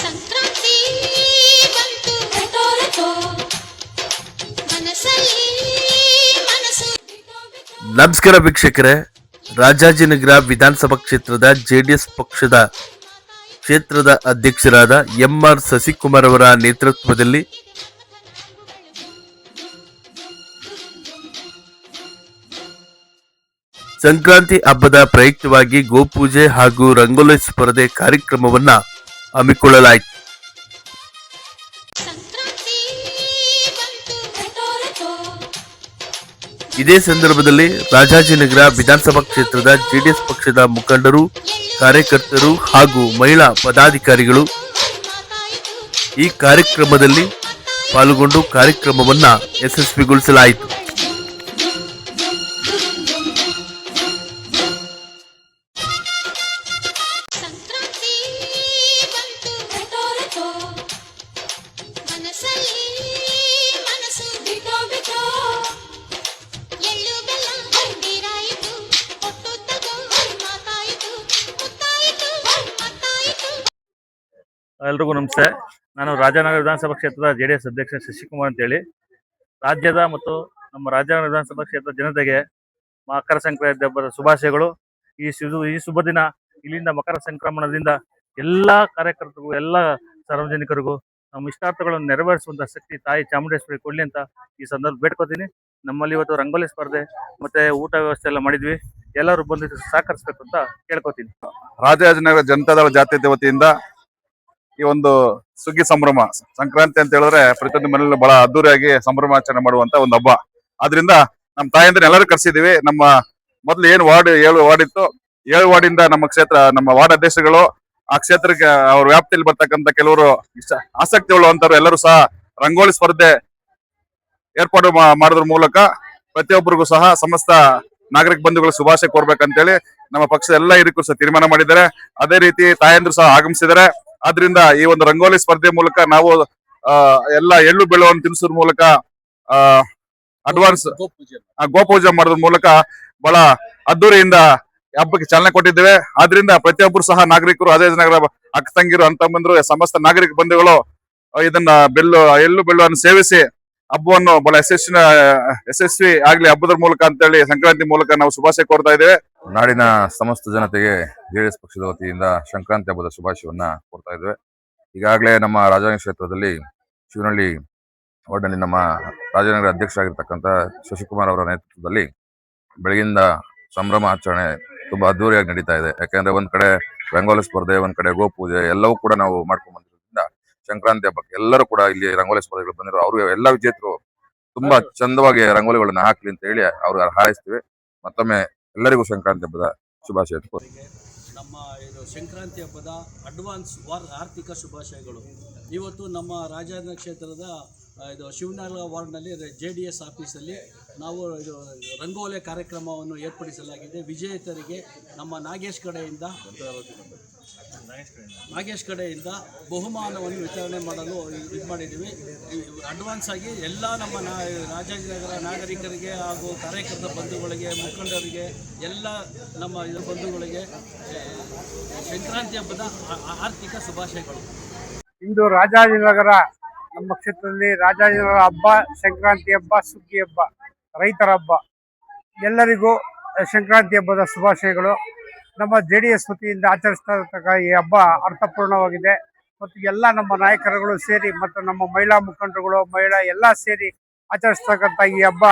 ಸಂಕ್ರಾಂತಿ ಬಂತು ರೆಟೋ ರೆಟೋ ಮನಸ್ಸಲ್ಲಿ ಮನಸ್ಸು. ನಮಸ್ಕಾರ ವೀಕ್ಷಕರೇ, ರಾಜಾಜಿನಗರ ವಿಧಾನಸಭಾ ಕ್ಷೇತ್ರದ ಜೆಡಿಎಸ್ ಪಕ್ಷದ ಕ್ಷೇತ್ರದ ಅಧ್ಯಕ್ಷರಾದ ಎಂಆರ್ ಶಶಿಕುಮಾರ್ ಅವರ ನೇತೃತ್ವದಲ್ಲಿ ಸಂಕ್ರಾಂತಿ ಹಬ್ಬದ ಪ್ರಯುಕ್ತವಾಗಿ ಗೋಪೂಜೆ ಹಾಗೂ ರಂಗೋಲಿ ಸ್ಪರ್ಧೆ ಕಾರ್ಯಕ್ರಮವನ್ನು ಹಮ್ಮಿಕೊಳ್ಳಲಾಯಿತು. ಇದೇ ಸಂದರ್ಭದಲ್ಲಿ ರಾಜಾಜಿನಗರ ವಿಧಾನಸಭಾ ಕ್ಷೇತ್ರದ ಜೆಡಿಎಸ್ ಪಕ್ಷದ ಮುಖಂಡರು, ಕಾರ್ಯಕರ್ತರು ಹಾಗೂ ಮಹಿಳಾ ಪದಾಧಿಕಾರಿಗಳು ಈ ಕಾರ್ಯಕ್ರಮದಲ್ಲಿ ಪಾಲ್ಗೊಂಡು ಕಾರ್ಯಕ್ರಮವನ್ನು ಯಶಸ್ವಿಗೊಳಿಸಲಾಯಿತು. ಎಲ್ರಿಗೂ ನಮಸ್ತೆ. ನಾನು ರಾಜಾನಗರ ವಿಧಾನಸಭಾ ಕ್ಷೇತ್ರದ ಜೆಡಿಎಸ್ ಅಧ್ಯಕ್ಷ ಶಶಿಕುಮಾರ್ ಅಂತೇಳಿ. ರಾಜ್ಯದ ಮತ್ತು ನಮ್ಮ ರಾಜಾನಗರ ವಿಧಾನಸಭಾ ಕ್ಷೇತ್ರದ ಜನತೆಗೆ ಮಕರ ಸಂಕ್ರಾಂತಿ ಹಬ್ಬದ ಶುಭಾಶಯಗಳು. ಈ ಶುಭ ದಿನ ಇಲ್ಲಿಂದ ಮಕರ ಸಂಕ್ರಮಣದಿಂದ ಎಲ್ಲ ಕಾರ್ಯಕರ್ತರಿಗೂ, ಎಲ್ಲ ಸಾರ್ವಜನಿಕರಿಗೂ ನಮ್ಮ ಇಷ್ಟಾರ್ಥಗಳನ್ನು ನೆರವೇರಿಸುವಂಥ ಶಕ್ತಿ ತಾಯಿ ಚಾಮುಂಡೇಶ್ವರಿ ಕೊಡಲಿ ಅಂತ ಈ ಸಂದರ್ಭ ಬೇಡ್ಕೋತೀನಿ. ನಮ್ಮಲ್ಲಿ ಇವತ್ತು ರಂಗೋಲಿ ಸ್ಪರ್ಧೆ ಮತ್ತೆ ಊಟ ವ್ಯವಸ್ಥೆ ಎಲ್ಲ ಮಾಡಿದ್ವಿ. ಎಲ್ಲರೂ ಬಂದು ಸಹಕರಿಸಬೇಕು ಅಂತ ಕೇಳ್ಕೊತೀನಿ. ರಾಜಾಜಿನಗರ ಜನತಾದಳ ಜಾತ್ಯತೀತ ವತಿಯಿಂದ ಈ ಒಂದು ಸುಗ್ಗಿ ಸಂಭ್ರಮ ಸಂಕ್ರಾಂತಿ ಅಂತ ಹೇಳಿದ್ರೆ ಪ್ರತಿಯೊಂದು ಮನೆಯಲ್ಲೂ ಬಹಳ ಅದ್ದೂರಿಯಾಗಿ ಸಂಭ್ರಮಾಚರಣೆ ಮಾಡುವಂತ ಒಂದು ಹಬ್ಬ. ಆದ್ರಿಂದ ನಮ್ಮ ತಾಯಂದ್ರೆ ಎಲ್ಲರೂ ಕರೆಸಿದೀವಿ. ನಮ್ಮ ಮೊದಲು ಏನು ವಾರ್ಡ್ 7 ವಾರ್ಡ್ ಇತ್ತು, 7 ವಾರ್ಡಿಂದ ನಮ್ಮ ಕ್ಷೇತ್ರ, ನಮ್ಮ ವಾರ್ಡ್ ಅಧ್ಯಕ್ಷರುಗಳು, ಆ ಕ್ಷೇತ್ರಕ್ಕೆ ಅವ್ರ ವ್ಯಾಪ್ತಿಯಲ್ಲಿ ಬರ್ತಕ್ಕಂಥ ಕೆಲವರು ಆಸಕ್ತಿ ಉಳ್ಳುವಂತವ್ರು ಎಲ್ಲರೂ ಸಹ ರಂಗೋಲಿ ಸ್ಪರ್ಧೆ ಏರ್ಪಾಡು ಮಾಡೋದ್ರ ಮೂಲಕ ಪ್ರತಿಯೊಬ್ಬರಿಗೂ ಸಹ ಸಮಸ್ತ ನಾಗರಿಕ ಬಂಧುಗಳು ಶುಭಾಶಯ ಕೋರ್ಬೇಕಂತೇಳಿ ನಮ್ಮ ಪಕ್ಷದ ಎಲ್ಲ ಹಿರಿಕರು ಸಹ ತೀರ್ಮಾನ ಮಾಡಿದ್ದಾರೆ. ಅದೇ ರೀತಿ ತಾಯಂದ್ರು ಸಹ ಆಗಮಿಸಿದ್ದಾರೆ. ಆದ್ರಿಂದ ಈ ಒಂದು ರಂಗೋಲಿ ಸ್ಪರ್ಧೆ ಮೂಲಕ ನಾವು ಎಲ್ಲ ಎಳ್ಳು ಬೆಳೆವನ್ನು ತಿನ್ನಿಸೋದ್ರ ಮೂಲಕ ಅಡ್ವಾನ್ಸ್ ಗೋಪೂಜೆ ಮಾಡೋದ್ರ ಮೂಲಕ ಬಹಳ ಅದ್ದೂರಿಯಿಂದ ಹಬ್ಬಕ್ಕೆ ಚಾಲನೆ ಕೊಟ್ಟಿದ್ದೇವೆ. ಆದ್ರಿಂದ ಪ್ರತಿಯೊಬ್ಬರು ಸಹ ನಾಗರಿಕರು, ರಾಜಾಜಿನಗರ ಅಕ್ಕ ತಂಗಿರು, ಅಂತಂಬಂದ್ರು, ಸಮಸ್ತ ನಾಗರಿಕ ಬಂಧುಗಳು ಇದನ್ನ ಎಳ್ಳು ಬೆಲ್ಲವನ್ನು ಸೇವಿಸಿ ಹಬ್ಬವನ್ನು ಬಹಳ ಯಶಸ್ವಿ ಆಗ್ಲಿ ಹಬ್ಬದ ಮೂಲಕ ಅಂತೇಳಿ ಸಂಕ್ರಾಂತಿ ಮೂಲಕ ನಾವು ಶುಭಾಶಯ ಕೋರ್ತಾ ಇದ್ದೇವೆ. ನಾಡಿನ ಸಮಸ್ತ ಜನತೆಗೆ ಜೆಡಿಎಸ್ ಪಕ್ಷದ ವತಿಯಿಂದ ಸಂಕ್ರಾಂತಿ ಹಬ್ಬದ ಶುಭಾಶಯವನ್ನ ಕೋರ್ತಾ ಇದ್ದೇವೆ. ಈಗಾಗಲೇ ನಮ್ಮ ರಾಜಾನಗರ ಕ್ಷೇತ್ರದಲ್ಲಿ ಶಿವನಹಳ್ಳಿ ವಾರ್ಡ್ನಲ್ಲಿ ನಮ್ಮ ರಾಜಾನಗರ ಅಧ್ಯಕ್ಷರಾಗಿರ್ತಕ್ಕಂಥ ಶಶಿಕುಮಾರ್ ಅವರ ನೇತೃತ್ವದಲ್ಲಿ ಬೆಳಗಿಂದ ಸಂಭ್ರಮ ಆಚರಣೆ ತುಂಬಾ ಅದ್ದೂರಿಯಾಗಿ ನಡೀತಾ ಇದೆ. ಯಾಕಂದ್ರೆ ಒಂದ್ ಕಡೆ ರಂಗೋಲಿ ಸ್ಪರ್ಧೆ, ಒಂದ್ ಕಡೆ ಗೋಪೂಜೆ ಎಲ್ಲವೂ ಕೂಡ ನಾವು ಮಾಡ್ಕೊಂಡ್ ಬಂದಿರೋದ್ರಿಂದ ಸಂಕ್ರಾಂತಿ ಹಬ್ಬಕ್ಕೆ ಎಲ್ಲರೂ ಕೂಡ ಇಲ್ಲಿ ರಂಗೋಲಿ ಸ್ಪರ್ಧೆಗಳು ಬಂದಿರೋ ಅವರು ಎಲ್ಲ ವಿಜೇತರು ತುಂಬಾ ಚಂದವಾಗಿ ರಂಗೋಲಿಗಳನ್ನ ಹಾಕ್ಲಿ ಅಂತ ಹೇಳಿ ಅವ್ರಿಗೆ ಹಾರೈಸ್ತೀವಿ. ಮತ್ತೊಮ್ಮೆ ಎಲ್ಲರಿಗೂ ಸಂಕ್ರಾಂತಿ ಹಬ್ಬದ ಶುಭಾಶಯ. ನಮ್ಮ ಇದು ಸಂಕ್ರಾಂತಿ ಹಬ್ಬದ ಅಡ್ವಾನ್ಸ್ ಆರ್ಥಿಕ ಶುಭಾಶಯಗಳು. ಇವತ್ತು ನಮ್ಮ ರಾಜಾನಗರ ಕ್ಷೇತ್ರದ ಇದು ಶಿವನಗರ ವಾರ್ಡ್ನಲ್ಲಿ JDS ಆಫೀಸಲ್ಲಿ ನಾವು ಇದು ರಂಗೋಲಿ ಕಾರ್ಯಕ್ರಮವನ್ನು ಏರ್ಪಡಿಸಲಾಗಿದೆ. ವಿಜೇತರಿಗೆ ನಮ್ಮ ನಾಗೇಶ್ ಕಡೆಯಿಂದ ಬಹುಮಾನವನ್ನು ವಿತರಣೆ ಮಾಡಲು ಇದು ಮಾಡಿದ್ದೀವಿ. ಅಡ್ವಾನ್ಸ್ ಆಗಿ ಎಲ್ಲ ನಮ್ಮ ರಾಜಾಜಿನಗರ ನಾಗರಿಕರಿಗೆ ಹಾಗೂ ಕಾರ್ಯಕರ್ತ ಬಂಧುಗಳಿಗೆ, ಮುಖಂಡರಿಗೆ, ಎಲ್ಲ ನಮ್ಮ ಬಂಧುಗಳಿಗೆ ಸಂಕ್ರಾಂತಿ ಹಬ್ಬದ ಆರ್ಥಿಕ ಶುಭಾಶಯಗಳು. ಇಂದು ರಾಜಾಜಿನಗರ ನಮ್ಮ ಕ್ಷೇತ್ರದಲ್ಲಿ ರಾಜಾಜಿನಗರ ಹಬ್ಬ, ಸಂಕ್ರಾಂತಿ ಹಬ್ಬ, ಸುಗ್ಗಿ ಹಬ್ಬ, ರೈತರ ಹಬ್ಬ. ಎಲ್ಲರಿಗೂ ಸಂಕ್ರಾಂತಿ ಹಬ್ಬದ ಶುಭಾಶಯಗಳು. ನಮ್ಮ JDS ವತಿಯಿಂದ ಆಚರಿಸ್ತಾ ಇರತಕ್ಕ ಈ ಹಬ್ಬ ಅರ್ಥಪೂರ್ಣವಾಗಿದೆ ಮತ್ತು ಎಲ್ಲ ನಮ್ಮ ನಾಯಕರುಗಳು ಸೇರಿ ಮತ್ತು ನಮ್ಮ ಮಹಿಳಾ ಮುಖಂಡರುಗಳು, ಎಲ್ಲ ಸೇರಿ ಆಚರಿಸ್ತಕ್ಕಂಥ ಈ ಹಬ್ಬ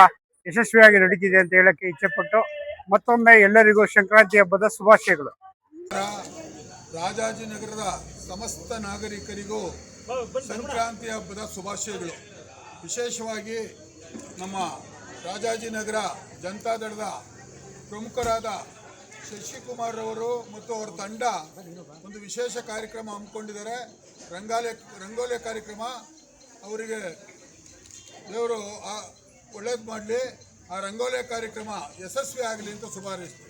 ಯಶಸ್ವಿಯಾಗಿ ನಡೀತಿದೆ ಅಂತ ಹೇಳಕ್ಕೆ ಇಚ್ಛೆಪಟ್ಟು ಮತ್ತೊಮ್ಮೆ ಎಲ್ಲರಿಗೂ ಸಂಕ್ರಾಂತಿ ಹಬ್ಬದ ಶುಭಾಶಯಗಳು. ರಾಜಾಜಿನಗರದ ಸಮಸ್ತ ನಾಗರಿಕರಿಗೂ ಸಂಕ್ರಾಂತಿ ಹಬ್ಬದ ಶುಭಾಶಯಗಳು. ವಿಶೇಷವಾಗಿ ನಮ್ಮ ರಾಜಾಜಿನಗರ ಜನತಾದಳದ ಪ್ರಮುಖರಾದ ಶಶಿಕುಮಾರ್ ಅವರು ಮತ್ತು ಅವರ ತಂಡ ಒಂದು ವಿಶೇಷ ಕಾರ್ಯಕ್ರಮ ಹಮ್ಮಿಕೊಂಡಿದ್ದಾರೆ. ರಂಗೋಲಿ ಕಾರ್ಯಕ್ರಮ. ಅವರಿಗೆ ದೇವರು ಒಳ್ಳೇದು ಮಾಡಲಿ, ಆ ರಂಗೋಲಿ ಕಾರ್ಯಕ್ರಮ ಯಶಸ್ವಿ ಆಗಲಿ ಅಂತ ಶುಭಾರೈಸ್ತೀನಿ.